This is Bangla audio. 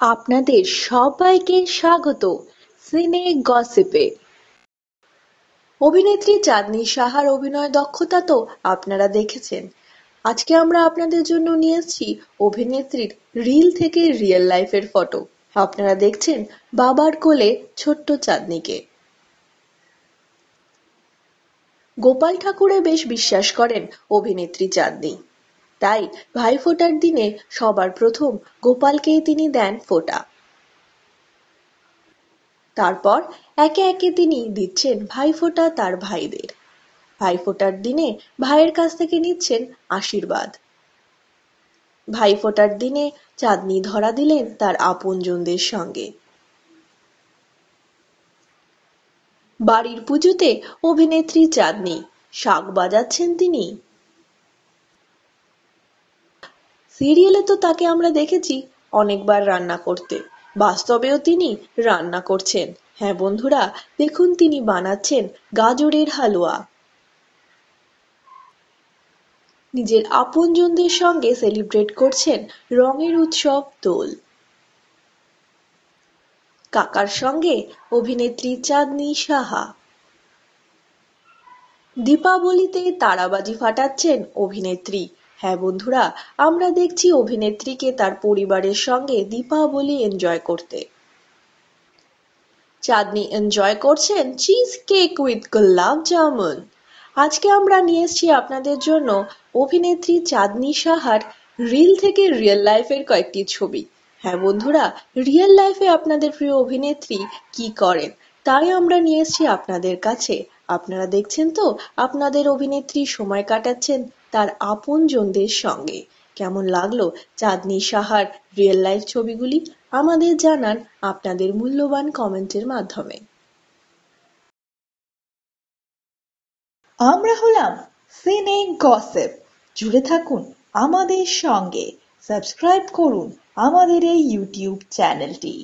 আপনাদের সবাইকে স্বাগত সিনে গসিপে। অভিনেত্রী চাঁদনী সাহার অভিনয় দক্ষতা তো আপনারা দেখেছেন। আজকে আমরা আপনাদের জন্য নিয়ে এসেছি অভিনেত্রীর রিল থেকে রিয়েল লাইফের ফটো। আপনারা দেখছেন বাবার কোলে ছোট্ট চাঁদনীকে। গোপাল ঠাকুরে বেশ বিশ্বাস করেন অভিনেত্রী চাঁদনী, তাই ভাইফোঁটার দিনে সবার প্রথম গোপালকেই তিনি দেন ফোঁটা। তারপর একে একে তিনি দিচ্ছেন ভাইফোঁটা তার ভাইদের। ভাইফোঁটার দিনে ভাইয়ের কাছ থেকে নিচ্ছেন আশীর্বাদ। ভাইফোঁটার দিনে চাঁদনী ধরা দিলেন তার আপনজনদের সঙ্গে। বাড়ির পুজোতে অভিনেত্রী চাঁদনী শাঁখ বাজাচ্ছেন তিনি। সিরিয়ালে তো তাকে আমরা দেখেছি অনেকবার রান্না করতে, বাস্তবেও তিনি রান্না করছেন। হ্যাঁ বন্ধুরা, দেখুন তিনি বানাচ্ছেন গাজরের হালুয়া। নিজের আপনজনদের সঙ্গে সেলিব্রেট করছেন রঙের উৎসব দোল। কাকার সঙ্গে অভিনেত্রী চাঁদনী সাহা। দীপাবলিতে তারাবাজি ফাটাচ্ছেন অভিনেত্রী। হ্যাঁ বন্ধুরা, আমরা দেখছি অভিনেত্রীকে তার পরিবারের সঙ্গে দীপাবলি এনজয় করতে। চাঁদনী এনজয় করছেন চিজ কেক উইথ গোলাপ জামুন। আজকে আমরা নিয়ে এসেছি আপনাদের জন্য অভিনেত্রী চাঁদনী সাহার রিল থেকে রিয়েল লাইফের কয়েকটি ছবি। হ্যাঁ বন্ধুরা, রিয়েল লাইফে আপনাদের প্রিয় অভিনেত্রী কি করেন তাই আমরা নিয়ে এসেছি আপনাদের কাছে। আপনারা দেখছেন তো আপনাদের অভিনেত্রী সময় কাটাচ্ছেন তার আপনজনদের সঙ্গে। কেমন লাগলো চাঁদনী সাহার রিয়েল লাইফ ছবিগুলি? আমাদের জানান আপনাদের মূল্যবান কমেন্টের মাধ্যমে। আমরা হলাম সিনে গসিপ। জুড়ে থাকুন আমাদের সঙ্গে, সাবস্ক্রাইব করুন আমাদের এই ইউটিউব চ্যানেলটি।